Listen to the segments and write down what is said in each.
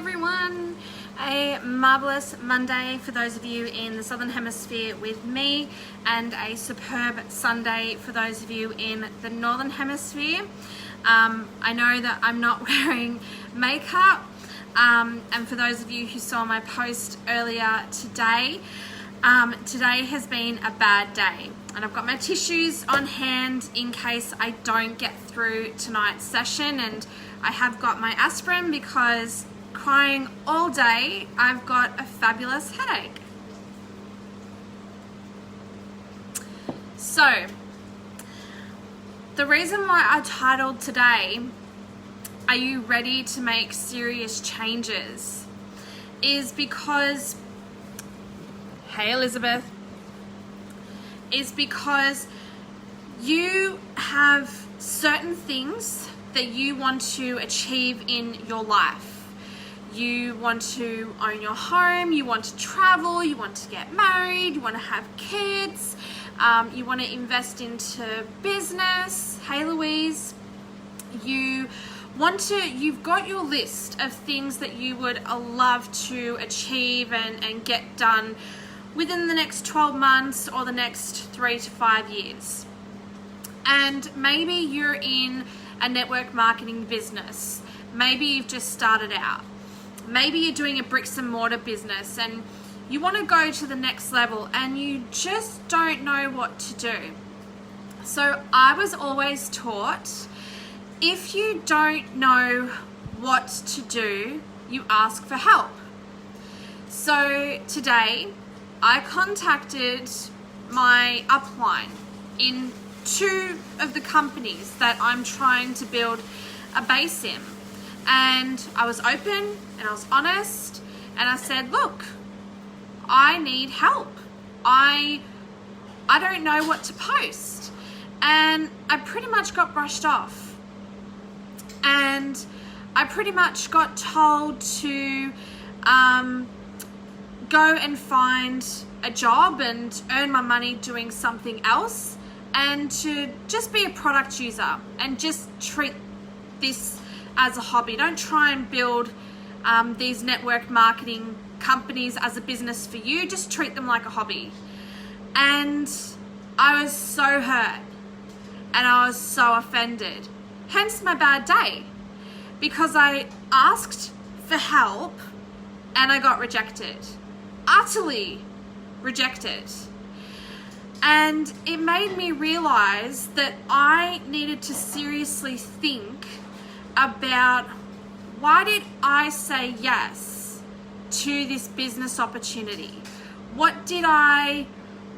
everyone. A marvelous Monday for those of you in the Southern Hemisphere with me, and a superb Sunday for those of you in the Northern Hemisphere. I know that I'm not wearing makeup, and for those of you who saw my post earlier today, today has been a bad day, and I've got my tissues on hand in case I don't get through tonight's session, and I have got my aspirin because crying all day, I've got a fabulous headache. So, the reason why I titled today, "Are you ready to make serious changes?" is because, hey Elizabeth, is because you have certain things that you want to achieve in your life. You want to own your home, you want to travel, you want to get married, you want to have kids, you want to invest into business. Hey Louise, you've got your list of things that you would love to achieve and get done within the next 12 months or the next 3 to 5 years. And maybe you're in a network marketing business. Maybe you've just started out. Maybe you're doing a bricks and mortar business and you want to go to the next level and you just don't know what to do. So I was always taught, if you don't know what to do, you ask for help. So today I contacted my upline in 2 of the companies that I'm trying to build a base in. And I was open and I was honest and I said, look, I need help. I don't know what to post. And I pretty much got brushed off. And I pretty much got told to go and find a job and earn my money doing something else, and to just be a product user and just treat this as a hobby. Don't try and build these network marketing companies as a business for you. Just treat them like a hobby. And I was so hurt and I was so offended. Hence my bad day, because I asked for help and I got rejected. Utterly rejected. And it made me realize that I needed to seriously think about, why did I say yes to this business opportunity? What did I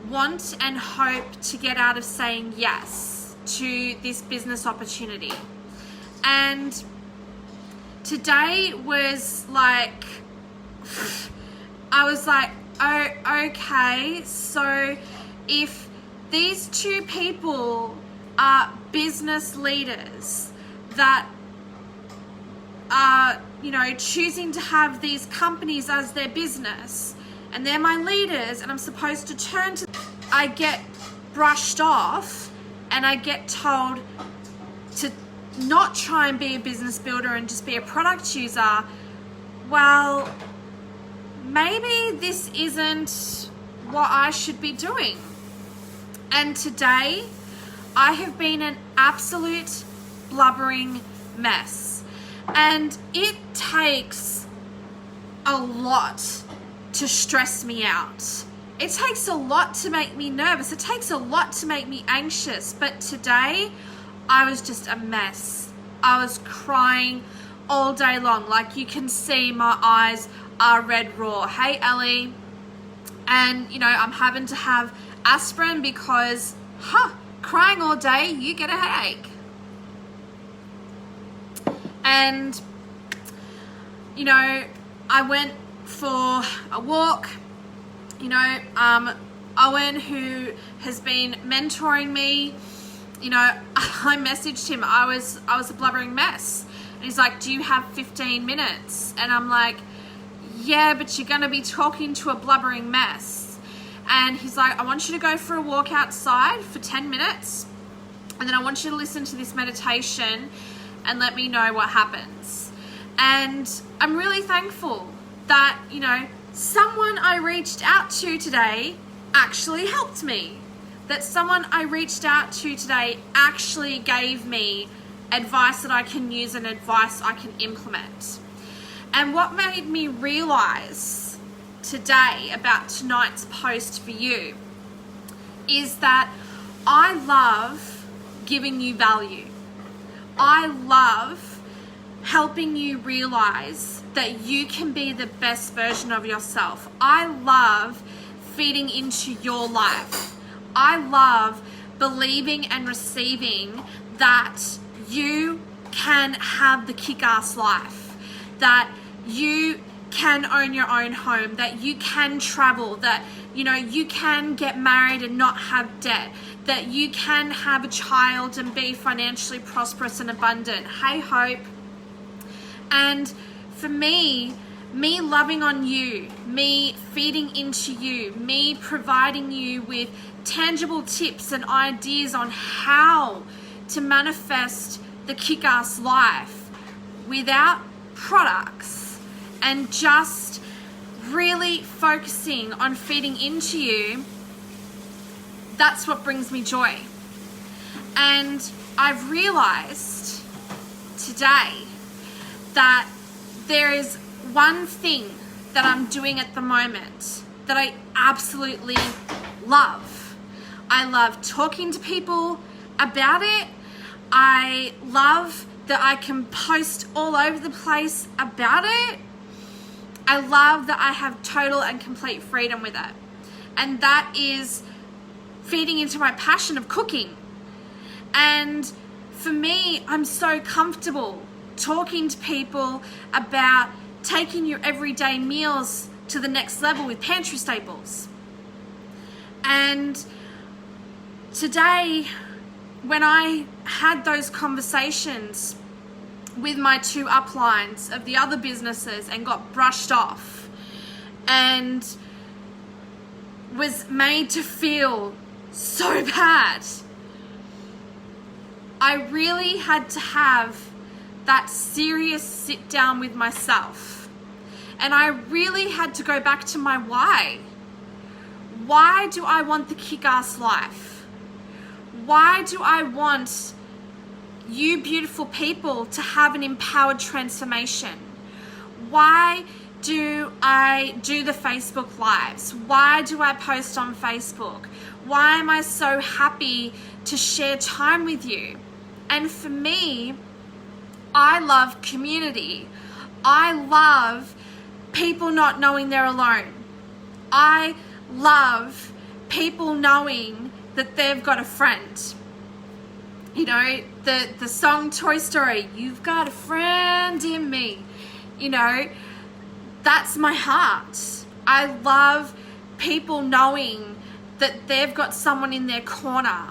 want and hope to get out of saying yes to this business opportunity? And today was like, I was like, oh, okay, so if these 2 people are business leaders that are, choosing to have these companies as their business, and they're my leaders, and I'm supposed to turn to them, I get brushed off and I get told to not try and be a business builder and just be a product user. Well, maybe this isn't what I should be doing. And today I have been an absolute blubbering mess. And it takes a lot to stress me out. It takes a lot to make me nervous. It takes a lot to make me anxious. But today I was just a mess. I was crying all day long. Like you can see, my eyes are red raw. Hey Ellie. And I'm having to have aspirin because crying all day, you get a headache. And I went for a walk. Owen, who has been mentoring me, I messaged him. I was a blubbering mess, and he's like, do you have 15 minutes? And I'm like, yeah, but you're gonna be talking to a blubbering mess. And he's like, I want you to go for a walk outside for 10 minutes, and then I want you to listen to this meditation and let me know what happens. And I'm really thankful that, someone I reached out to today actually helped me. That someone I reached out to today actually gave me advice that I can use and advice I can implement. And what made me realize today about tonight's post for you is that I love giving you value. I love helping you realize that you can be the best version of yourself. I love feeding into your life. I love believing and receiving that you can have the kick-ass life, that you can own your own home, that you can travel, that you can get married and not have debt, that you can have a child and be financially prosperous and abundant. Hey, Hope. And for me loving on you, me feeding into you, me providing you with tangible tips and ideas on how to manifest the kick-ass life without products and just really focusing on feeding into you, that's what brings me joy. And I've realized today that there is one thing that I'm doing at the moment that I absolutely love. I love talking to people about it. I love that I can post all over the place about it. I love that I have total and complete freedom with it. And that is feeding into my passion of cooking. And for me, I'm so comfortable talking to people about taking your everyday meals to the next level with pantry staples. And today, when I had those conversations with my 2 uplines of the other businesses and got brushed off and was made to feel so bad, I really had to have that serious sit down with myself. And I really had to go back to my why. Why do I want the kick-ass life? Why do I want you beautiful people to have an empowered transformation? Why do I do the Facebook lives? Why do I post on Facebook? Why am I so happy to share time with you? And for me, I love community. I love people not knowing they're alone. I love people knowing that they've got a friend. The song Toy Story, you've got a friend in me. That's my heart. I love people knowing that they've got someone in their corner.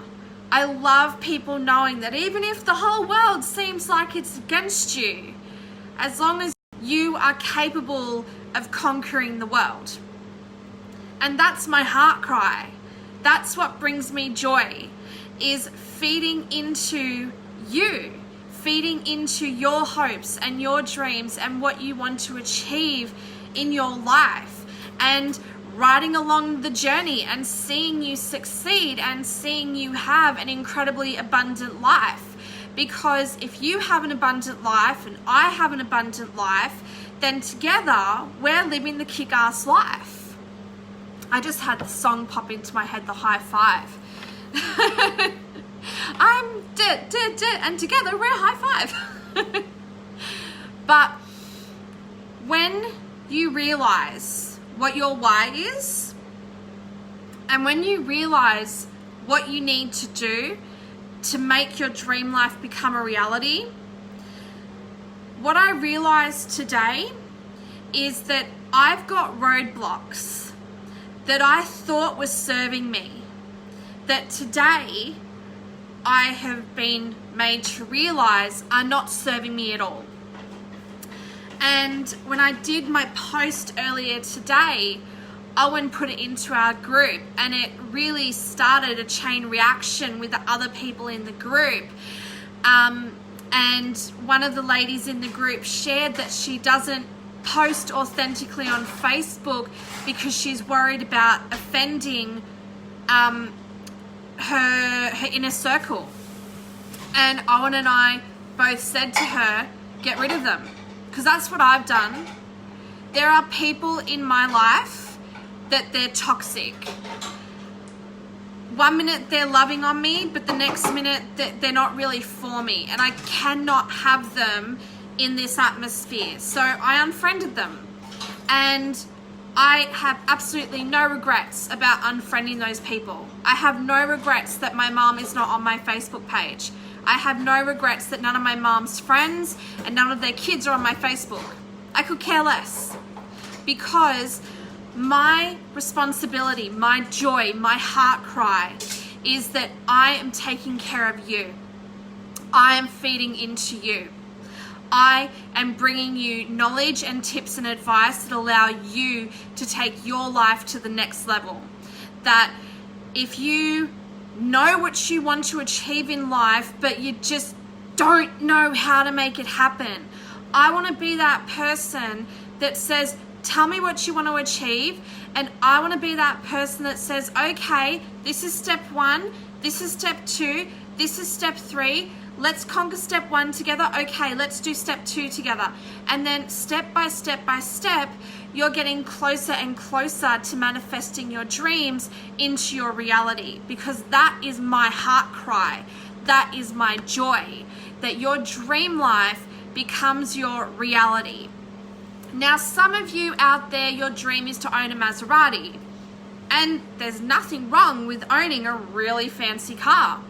I love people knowing that even if the whole world seems like it's against you, as long as you are capable of conquering the world. And that's my heart cry. That's what brings me joy, is feeding into you, feeding into your hopes and your dreams and what you want to achieve in your life, and riding along the journey and seeing you succeed and seeing you have an incredibly abundant life. Because if you have an abundant life and I have an abundant life, then together we're living the kick-ass life. I just had the song pop into my head, the high five. I'm and together we're high five. But when you realize what your why is, and when you realize what you need to do to make your dream life become a reality, what I realized today is that I've got roadblocks that I thought was serving me, that today I have been made to realize are not serving me at all. And when I did my post earlier today, Owen put it into our group, and it really started a chain reaction with the other people in the group. And one of the ladies in the group shared that she doesn't post authentically on Facebook because she's worried about offending her inner circle. And Owen and I both said to her, get rid of them, because that's what I've done. There are people in my life that they're toxic. One minute they're loving on me, but the next minute they're not really for me, and I cannot have them in this atmosphere. So I unfriended them, and I have absolutely no regrets about unfriending those people. I have no regrets that my mom is not on my Facebook page. I have no regrets that none of my mom's friends and none of their kids are on my Facebook. I could care less, because my responsibility, my joy, my heart cry is that I am taking care of you. I am feeding into you. I am bringing you knowledge and tips and advice that allow you to take your life to the next level. That if you know what you want to achieve in life, but you just don't know how to make it happen, I want to be that person that says, tell me what you want to achieve, and I want to be that person that says, okay, this is step 1, this is step 2, this is step 3, let's conquer step 1 together, okay, let's do step 2 together. And then step by step by step, you're getting closer and closer to manifesting your dreams into your reality, because that is my heart cry, that is my joy, that your dream life becomes your reality. Now, some of you out there, your dream is to own a Maserati, and there's nothing wrong with owning a really fancy car.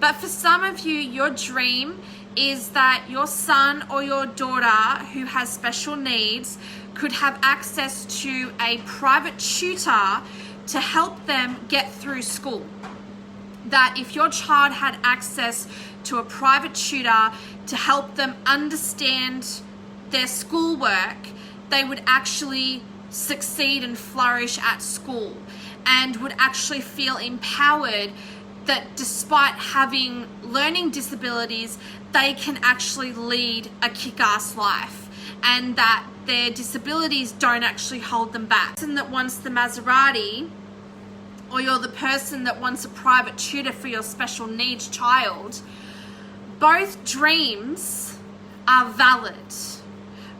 But for some of you, your dream is that your son or your daughter who has special needs could have access to a private tutor to help them get through school. That if your child had access to a private tutor to help them understand their schoolwork, they would actually succeed and flourish at school, and would actually feel empowered that despite having learning disabilities, they can actually lead a kick-ass life, and that their disabilities don't actually hold them back. The person that wants the Maserati, or you're the person that wants a private tutor for your special needs child, both dreams are valid.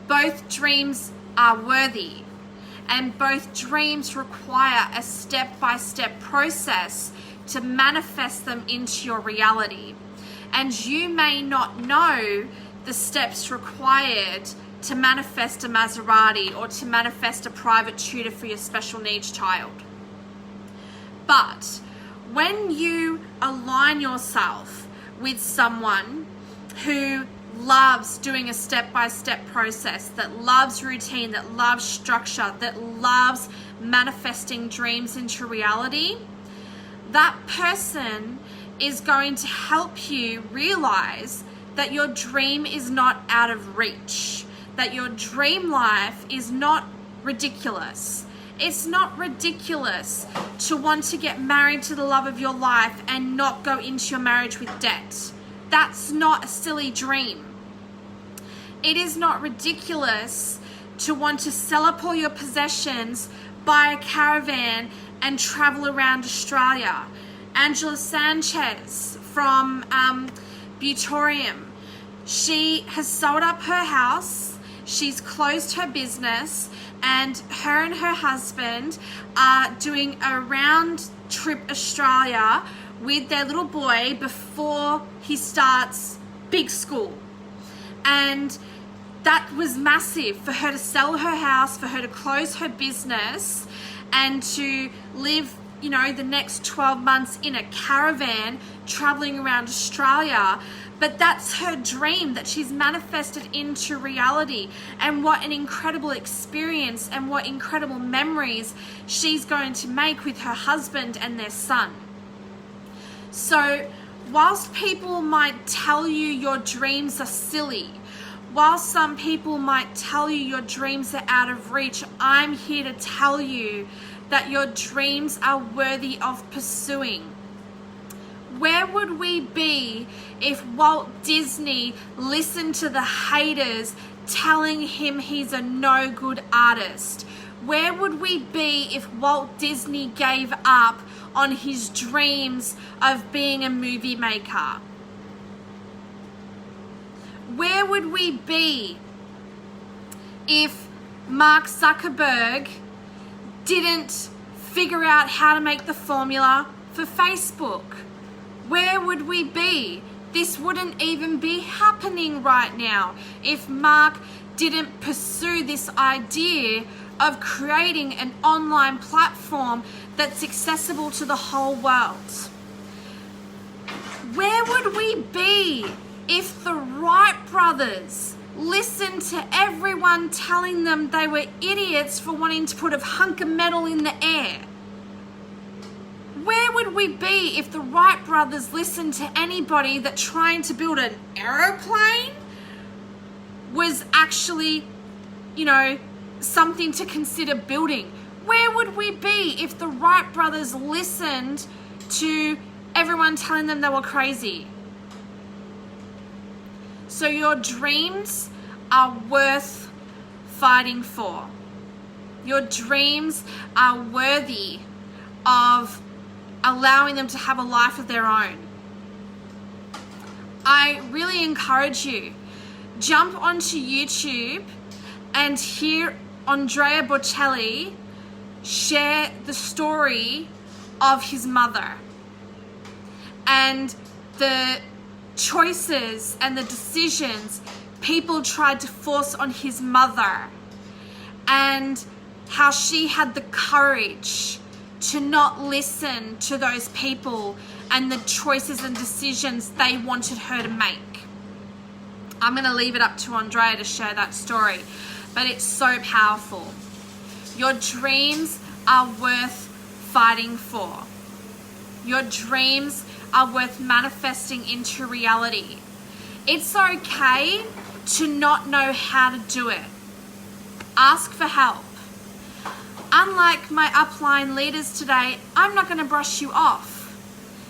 Both dreams are worthy, and both dreams require a step-by-step process to manifest them into your reality. And you may not know the steps required to manifest a Maserati or to manifest a private tutor for your special needs child. But when you align yourself with someone who loves doing a step-by-step process, that loves routine, that loves structure, that loves manifesting dreams into reality, that person is going to help you realize that your dream is not out of reach, that your dream life is not ridiculous. It's not ridiculous to want to get married to the love of your life and not go into your marriage with debt. That's not a silly dream. It is not ridiculous to want to sell up all your possessions, buy a caravan, and travel around Australia. Angela Sanchez from Butorium, she has sold up her house, she's closed her business, and her husband are doing a round trip Australia with their little boy before he starts big school. And that was massive for her to sell her house, for her to close her business, and to live, you know, the next 12 months in a caravan traveling around Australia. But that's her dream that she's manifested into reality. And what an incredible experience and what incredible memories she's going to make with her husband and their son. So whilst people might tell you your dreams are silly, while some people might tell you your dreams are out of reach, I'm here to tell you that your dreams are worthy of pursuing. Where would we be if Walt Disney listened to the haters telling him he's a no good artist? Where would we be if Walt Disney gave up on his dreams of being a movie maker? Where would we be if Mark Zuckerberg didn't figure out how to make the formula for Facebook? Where would we be? This wouldn't even be happening right now if Mark didn't pursue this idea of creating an online platform that's accessible to the whole world. Where would we be if the Wright brothers listened to everyone telling them they were idiots for wanting to put a hunk of metal in the air? Where would we be if the Wright brothers listened to anybody that trying to build an aeroplane was actually, something to consider building? Where would we be if the Wright brothers listened to everyone telling them they were crazy? So your dreams are worth fighting for. Your dreams are worthy of allowing them to have a life of their own. I really encourage you, jump onto YouTube and hear Andrea Bocelli share the story of his mother and the choices and the decisions people tried to force on his mother, and how she had the courage to not listen to those people and the choices and decisions they wanted her to make. I'm going to leave it up to Andrea to share that story, but it's so powerful. Your dreams are worth fighting for. Your dreams are worth manifesting into reality. It's okay to not know how to do it. Ask for help. Unlike my upline leaders today, I'm not going to brush you off.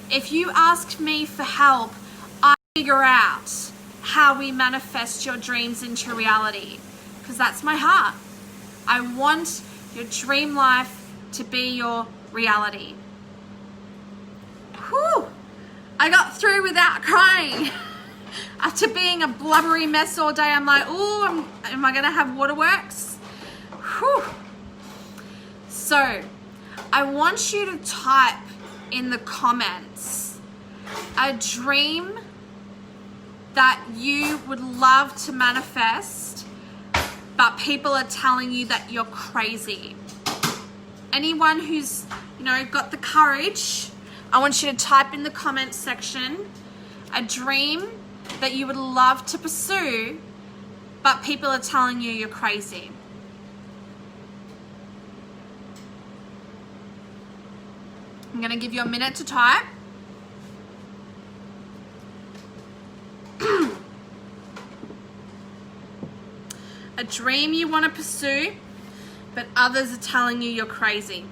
If you ask me for help, I figure out how we manifest your dreams into reality, because that's my heart. I want your dream life to be your reality. Whew! I got through without crying. After being a blubbery mess all day, I'm like, ooh, am I going to have waterworks? Whew. So, I want you to type in the comments a dream that you would love to manifest, but people are telling you that you're crazy. Anyone who's, got the courage, I want you to type in the comments section a dream that you would love to pursue, but people are telling you you're crazy. I'm going to give you a minute to type. A dream you want to pursue, but others are telling you you're crazy.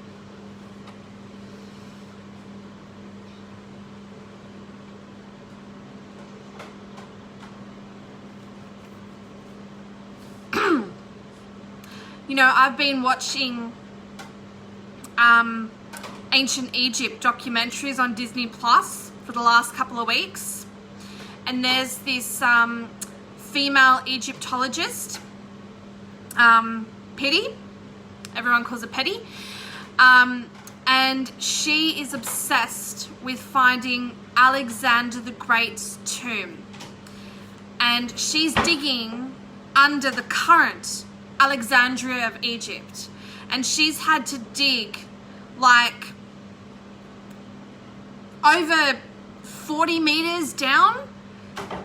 I've been watching ancient Egypt documentaries on Disney Plus for the last couple of weeks, and there's this female Egyptologist, Petty, everyone calls her Petty, and she is obsessed with finding Alexander the Great's tomb, and she's digging under the current Alexandria of Egypt, and she's had to dig like over 40 meters down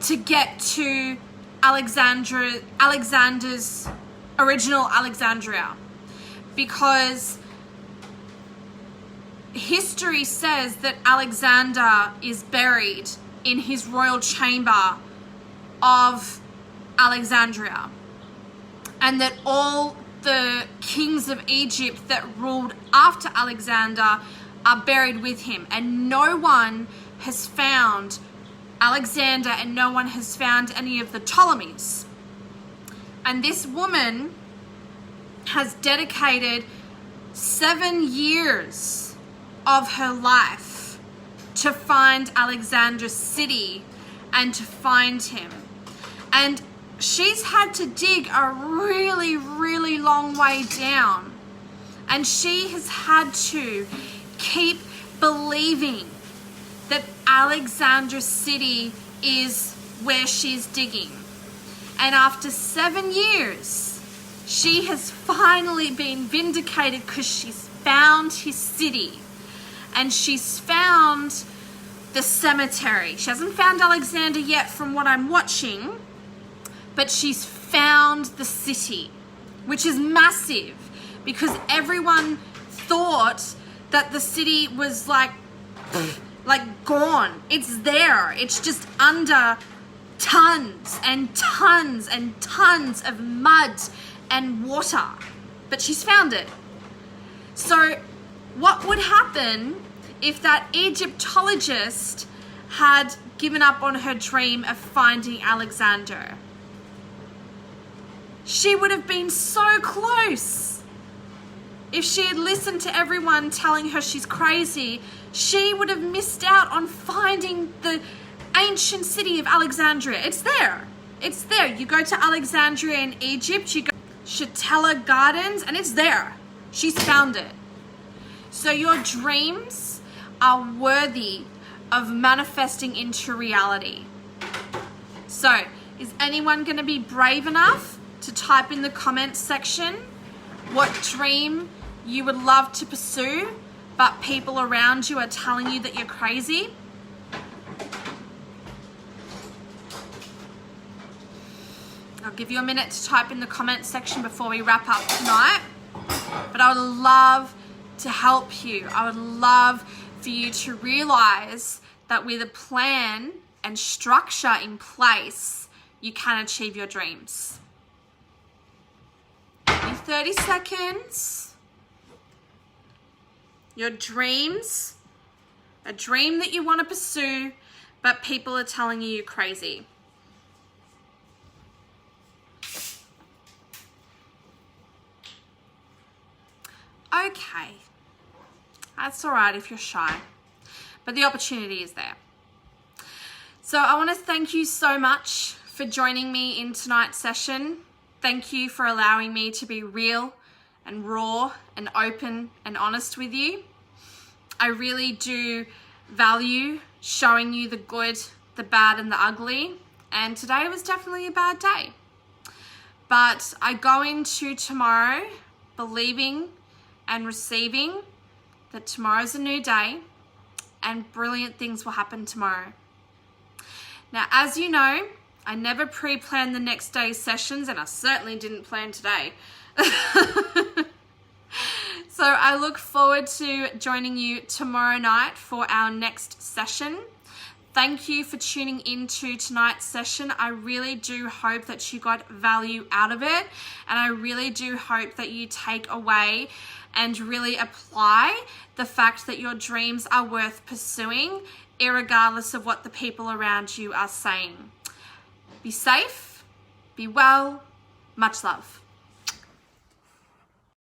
to get to Alexander's original Alexandria, because history says that Alexander is buried in his royal chamber of Alexandria, and that all the kings of Egypt that ruled after Alexander are buried with him, and no one has found Alexander, and no one has found any of the Ptolemies. And this woman has dedicated 7 years of her life to find Alexander's city and to find him. And she's had to dig a really, really long way down. And she has had to keep believing that Alexandra's city is where she's digging. And after 7 years, she has finally been vindicated because she's found his city. And she's found the cemetery. She hasn't found Alexander yet from what I'm watching, but she's found the city, which is massive because everyone thought that the city was like gone. It's there. It's just under tons and tons and tons of mud and water. But she's found it. So what would happen if that Egyptologist had given up on her dream of finding Alexander? She would have been so close. If she had listened to everyone telling her she's crazy, she would have missed out on finding the ancient city of Alexandria. It's there. It's there. You go to Alexandria in Egypt, you go to Shatella Gardens, and it's there. She's found it. So your dreams are worthy of manifesting into reality. So, is anyone going to be brave enough to type in the comments section what dream you would love to pursue, but people around you are telling you that you're crazy? I'll give you a minute to type in the comments section before we wrap up tonight. But I would love to help you. I would love for you to realize that with a plan and structure in place, you can achieve your dreams. Give me 30 seconds. Your dreams, a dream that you want to pursue, but people are telling you you're crazy. Okay, that's all right if you're shy, but the opportunity is there. So I want to thank you so much for joining me in tonight's session. Thank you for allowing me to be real and raw and open and honest with you. I really do value showing you the good, the bad, and the ugly. And today was definitely a bad day. But I go into tomorrow believing and receiving that tomorrow's a new day and brilliant things will happen tomorrow. Now, as you know, I never pre-plan the next day's sessions, and I certainly didn't plan today. So I look forward to joining you tomorrow night for our next session. Thank you for tuning into tonight's session. I really do hope that you got value out of it, and I really do hope that you take away and really apply the fact that your dreams are worth pursuing, irregardless of what the people around you are saying. Be safe, be well, much love.